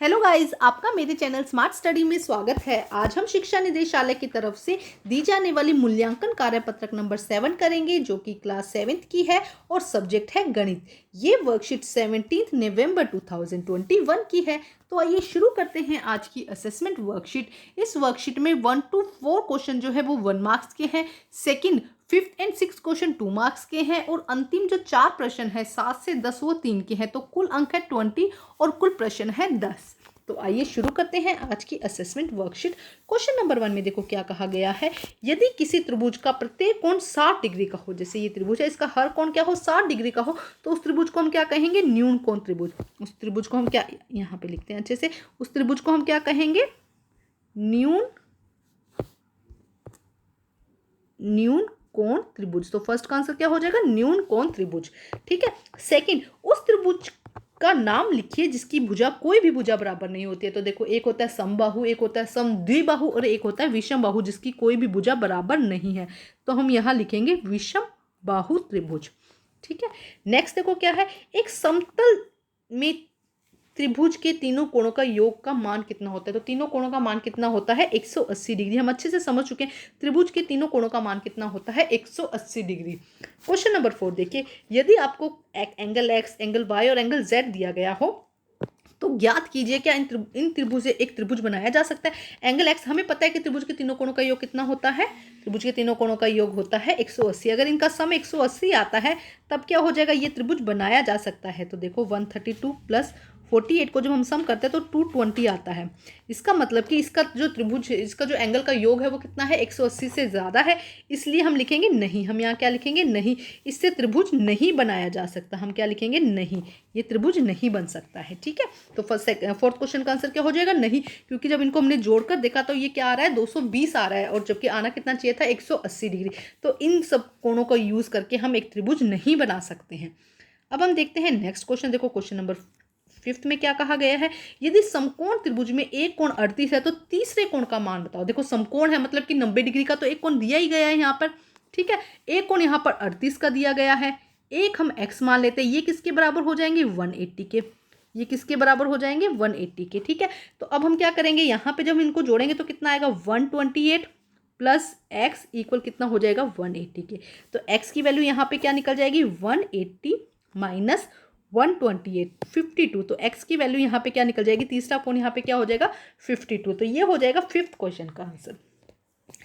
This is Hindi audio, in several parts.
हेलो गाइस, आपका मेरे चैनल स्मार्ट स्टडी में स्वागत है। आज हम शिक्षा निदेशालय की तरफ से दी जाने वाली मूल्यांकन कार्यपत्रक नंबर 7 करेंगे, जो कि क्लास 7th की है और सब्जेक्ट है गणित। ये वर्कशीट 17 नवंबर 2021 की है। तो आइए शुरू करते हैं आज की असेसमेंट वर्कशीट। इस वर्कशीट में 1 to 4 क्वेश्चन जो है वो 1 मार्क्स के हैं, second 5th and 6th question 2 marks के हैं और अंतिम जो 4 प्रश्न है 7 से 10 वो 3 के हैं। तो कुल अंक है 20 और कुल प्रश्न है 10। तो आइए शुरू करते हैं आज की असेसमेंट वर्कशीट। क्वेश्चन नंबर 1 में देखो क्या कहा गया है। यदि किसी त्रिभुज का प्रत्येक कोण 60 डिग्री का हो, जैसे ये त्रिभुज है, इसका हर कोण क्या हो 60 डिग्री का हो, तो उस त्रिभुज को हम क्या कहेंगे, न्यून कोण त्रिभुज। उस त्रिभुज को हम क्या, यहाँ पे लिखते हैं अच्छे से, उस त्रिभुज को हम क्या कहेंगे, न्यून कोण त्रिभुज। तो फर्स्ट का आंसर क्या हो जाएगा, न्यून कोण त्रिभुज। ठीक है। सेकंड, उस त्रिभुज का नाम लिखिए जिसकी भुजा कोई भी भुजा बराबर नहीं होती है। तो देखो, एक होता है समबाहु, एक होता है समद्विबाहु और एक होता है विषम बाहु जिसकी कोई भी भुजा बराबर नहीं है। तो हम यहाँ लिखेंगे विषम बाहु त्रिभुज। ठीक है। नेक्स्ट देखो क्या है, एक समतल में त्रिभुज के तीनों कोणों का योग का मान कितना होता है। तो तीनों कोणों का मान कितना होता है, 180 डिग्री। हम अच्छे से समझ चुके हैं त्रिभुज के तीनों कोणों का मान कितना होता है, 180 डिग्री। क्वेश्चन नंबर 4 देखिए, यदि आपको एंगल एक्स, एंगल वाई और एंगल जेड दिया गया हो तो ज्ञात कीजिए क्या इन त्रिभुज से एक त्रिभुज बनाया जा सकता है। एंगल एक्स हमें पता है कि त्रिभुज के तीनों कोणों का योग कितना होता है, त्रिभुज के तीनों कोणों का योग होता है 180। अगर इनका सम 180 आता है तब क्या हो जाएगा, ये त्रिभुज बनाया जा सकता है। तो देखो 132 प्लस 48 को जब हम सम करते हैं तो 220 आता है। इसका मतलब कि इसका जो त्रिभुज, इसका जो एंगल का योग है वो कितना है, 180 से ज़्यादा है। इसलिए हम लिखेंगे नहीं। हम यहाँ क्या लिखेंगे, नहीं। इससे त्रिभुज नहीं बनाया जा सकता। हम क्या लिखेंगे, नहीं, ये त्रिभुज नहीं बन सकता है। ठीक है। तो फोर्थ क्वेश्चन का आंसर क्या हो जाएगा, नहीं, क्योंकि जब इनको हमने जोड़कर देखा तो ये क्या आ रहा है, 220 आ रहा है और जबकि आना कितना चाहिए था, 180 डिग्री। तो इन सब कोणों का यूज़ करके हम एक त्रिभुज नहीं बना सकते हैं। अब हम देखते हैं नेक्स्ट क्वेश्चन। देखो क्वेश्चन नंबर 5 में क्या कहा गया है, यदि समकोण त्रिभुज में एक कोण 38 है तो तीसरे कोण का मान बताओ। देखो समकोण है मतलब कि 90 डिग्री का तो एक कोण दिया ही गया है यहाँ पर। ठीक है। एक कोण यहाँ पर 38 का दिया गया है, एक हम x मान लेते हैं। ये किसके बराबर हो जाएंगे, 180 के। ये किसके बराबर हो जाएंगे, 180 के। ठीक है। तो अब हम क्या करेंगे, यहाँ पे जब हम इनको जोड़ेंगे तो कितना आएगा, 128 प्लस एक्स इक्वल कितना हो जाएगा, 180 के। तो x की वैल्यू यहाँ पे क्या निकल जाएगी, 180 माइनस 128, 52। तो x की वैल्यू यहाँ पे क्या निकल जाएगी, तीसरा कोण यहाँ पे क्या हो जाएगा, 52। तो ये हो जाएगा 5th क्वेश्चन का आंसर।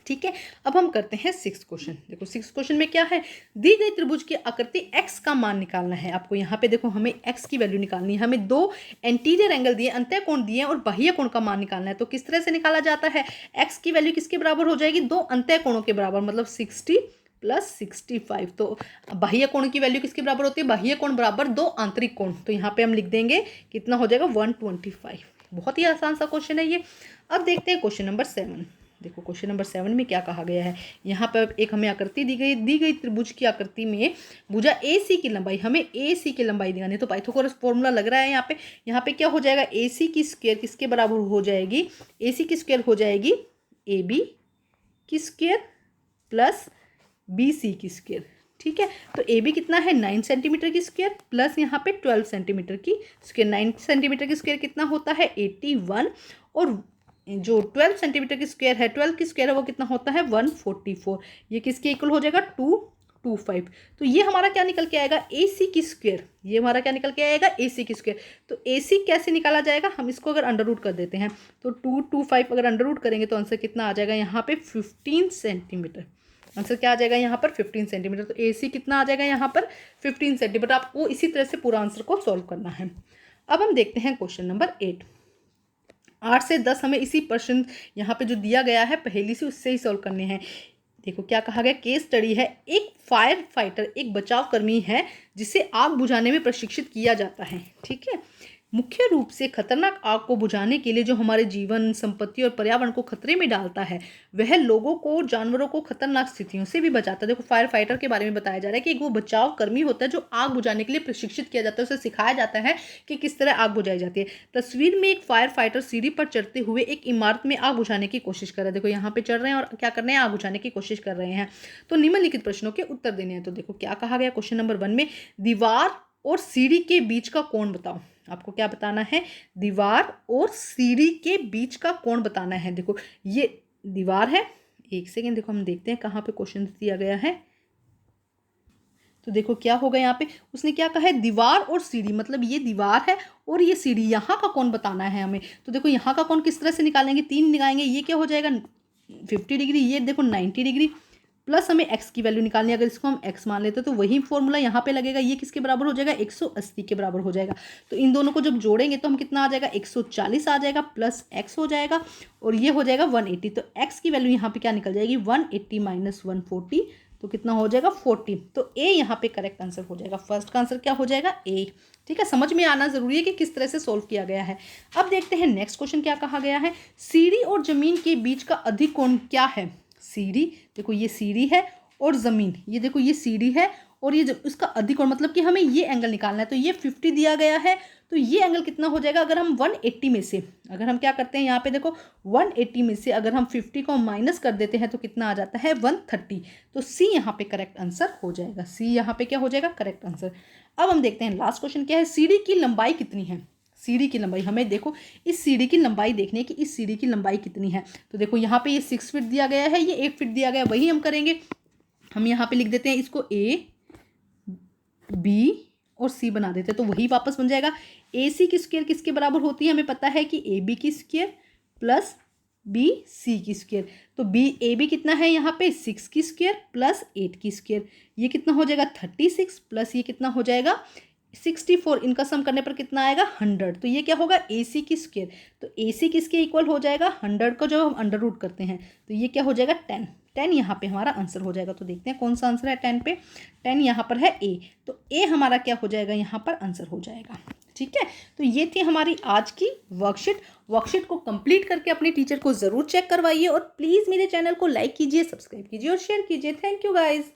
ठीक है। अब हम करते हैं 6th क्वेश्चन। देखो 6th क्वेश्चन में क्या है, दी गई त्रिभुज की आकृति x का मान निकालना है आपको। यहाँ पे देखो हमें x की वैल्यू निकालनी है। हमें दो एंटीरियर एंगल दिए, अंतः कोण दिए और बाह्य कोण का मान निकालना है। तो किस तरह से निकाला जाता है, x की वैल्यू किसके बराबर हो जाएगी, दो अंतः कोणों के बराबर, मतलब 60 प्लस 65। तो बाह्य कोण की वैल्यू किसके बराबर होती है, बाह्य कोण बराबर दो आंतरिक कोण। तो यहाँ पे हम लिख देंगे कितना हो जाएगा, 125। बहुत ही आसान सा क्वेश्चन है ये। अब देखते हैं क्वेश्चन नंबर 7। देखो क्वेश्चन नंबर 7 में क्या कहा गया है, यहाँ पर एक हमें आकृति दी गई त्रिभुज की आकृति में भुजा ए सी की लंबाई, हमें ए सी की लंबाई दिखानी है। तो पाइथागोरस फॉर्मूला लग रहा है यहाँ पे क्या हो जाएगा, ए सी की स्क्वायर किसके बराबर हो जाएगी, ए सी की स्क्वायर हो जाएगी ए बी की स्क्वायर प्लस बी सी की स्क्वायर। ठीक है। तो ए बी कितना है, 9 सेंटीमीटर की स्क्वायर प्लस यहाँ पे 12 सेंटीमीटर की स्क्वायर। 9 सेंटीमीटर की स्क्वायर कितना होता है, 81, और जो 12 सेंटीमीटर की स्क्वायर है, 12 की स्क्वायर है वो कितना होता है, 144। ये किसके इक्वल हो जाएगा, 225। तो ये हमारा क्या निकल के आएगा, ए सी की स्क्वायर। ये हमारा क्या निकल के आएगा, ए सी की स्क्वायर। तो ए सी कैसे निकाला जाएगा, हम इसको अगर अंडर रूट कर देते हैं तो 225 अगर अंडर रूट करेंगे तो आंसर कितना आ जाएगा, यहाँ पे 15 सेंटीमीटर। आंसर क्या आ जाएगा यहाँ पर, 15 सेंटीमीटर। तो ए सी कितना आ जाएगा यहाँ पर, 15 सेंटीमीटर। आपको इसी तरह से पूरा आंसर को सॉल्व करना है। अब हम देखते हैं क्वेश्चन नंबर 8। 8 से 10 हमें इसी प्रश्न यहाँ पे जो दिया गया है पहेली से उससे ही सॉल्व करने हैं। देखो क्या कहा गया, केस स्टडी है, एक फायर फाइटर, एक बचाव कर्मी है जिसे आग बुझाने में प्रशिक्षित किया जाता है। ठीक है। मुख्य रूप से खतरनाक आग को बुझाने के लिए जो हमारे जीवन, संपत्ति और पर्यावरण को खतरे में डालता है, वह लोगों को, जानवरों को खतरनाक स्थितियों से भी बचाता है। देखो फायर फाइटर के बारे में बताया जा रहा है कि एक वो बचाव कर्मी होता है जो आग बुझाने के लिए प्रशिक्षित किया जाता है, उसे सिखाया जाता है कि किस तरह आग बुझाई जाती है। तस्वीर में एक फायर फाइटर सीढ़ी पर चढ़ते हुए एक इमारत में आग बुझाने की कोशिश कर रहा है। देखो यहाँ पे चढ़ रहे हैं और क्या कर रहे हैं, आग बुझाने की कोशिश कर रहे हैं। तो निम्नलिखित प्रश्नों के उत्तर देने हैं। तो देखो क्या कहा गया क्वेश्चन नंबर 1 में, दीवार और सीढ़ी के बीच का कोण बताओ। आपको क्या बताना है, दीवार और सीढ़ी के बीच का कोण बताना है। देखो ये दीवार है, एक सेकेंड देखो हम देखते हैं कहाँ पे क्वेश्चन दिया गया है। तो देखो क्या होगा यहाँ पे, उसने क्या कहा है, दीवार और सीढ़ी, मतलब ये दीवार है और ये सीढ़ी, यहाँ का कोण बताना है हमें। तो देखो यहाँ का कोण किस तरह से निकालेंगे, 3 निकालेंगे, ये क्या हो जाएगा 50 डिग्री, ये देखो 90 डिग्री, प्लस हमें x की वैल्यू निकालनी है। अगर इसको हम x मान लेते हैं तो वही फॉर्मूला यहाँ पे लगेगा, ये किसके बराबर हो जाएगा 180 के बराबर हो जाएगा। तो इन दोनों को जब जोड़ेंगे तो हम कितना आ जाएगा 140 आ जाएगा, प्लस x हो जाएगा और ये हो जाएगा 180। तो x की वैल्यू यहाँ पे क्या निकल जाएगी 180 माइनस 140, तो कितना हो जाएगा 40। तो ए यहाँ पे करेक्ट आंसर हो जाएगा। फर्स्ट का आंसर क्या हो जाएगा ए। ठीक है, समझ में आना जरूरी है कि किस तरह से सोल्व किया गया है। अब देखते हैं नेक्स्ट क्वेश्चन क्या कहा गया है, सीढ़ी और जमीन के बीच का अधिक कोण क्या है। सीढ़ी, देखो ये सीढ़ी है और जमीन, ये देखो ये सीढ़ी है और ये उसका अधिक कोण, मतलब कि हमें ये एंगल निकालना है। तो ये 50 दिया गया है, तो ये एंगल कितना हो जाएगा, अगर हम 180 में से, अगर हम क्या करते हैं यहाँ पे देखो 180 में से अगर हम 50 को माइनस कर देते हैं तो कितना आ जाता है 130। तो सी यहाँ पे करेक्ट आंसर हो जाएगा, सी यहाँ पे क्या हो जाएगा करेक्ट आंसर। अब हम देखते हैं लास्ट क्वेश्चन क्या है, सीढ़ी की लंबाई कितनी है। सीढ़ी की लंबाई, हमें देखो इस सीढ़ी की लंबाई देखनी है कि इस सीढ़ी की लंबाई कितनी है। तो देखो यहाँ पे ये 6 फीट दिया गया है, ये 8 फीट दिया गया है, वही हम करेंगे। हम यहाँ पे लिख देते हैं इसको ए बी और सी बना देते हैं, तो वही वापस बन जाएगा। ए सी की स्क्वायर किसके बराबर होती है, हमें पता है कि ए बी की स्क्वायर प्लस बी सी की स्क्वायर। तो बी ए बी कितना है यहाँ पे 6 की स्क्वायर प्लस 8 की स्क्वायर, ये कितना हो जाएगा 36 प्लस ये कितना हो जाएगा 64, इनका सम करने पर कितना आएगा 100। तो ये क्या होगा ए सी की स्क्वायर। तो ए सी किसके इक्वल हो जाएगा 100 को जब हम अंडर रूट करते हैं तो ये क्या हो जाएगा 10। 10 यहाँ पे हमारा आंसर हो जाएगा। तो देखते हैं कौन सा आंसर है 10 पे, 10 यहाँ पर है ए, तो ए हमारा क्या हो जाएगा यहाँ पर आंसर हो जाएगा। ठीक है, तो ये थी हमारी आज की वर्कशीट को कंप्लीट करके अपने टीचर को ज़रूर चेक करवाइए और प्लीज़ मेरे चैनल को लाइक कीजिए, सब्सक्राइब कीजिए और शेयर कीजिए। Thank you guys.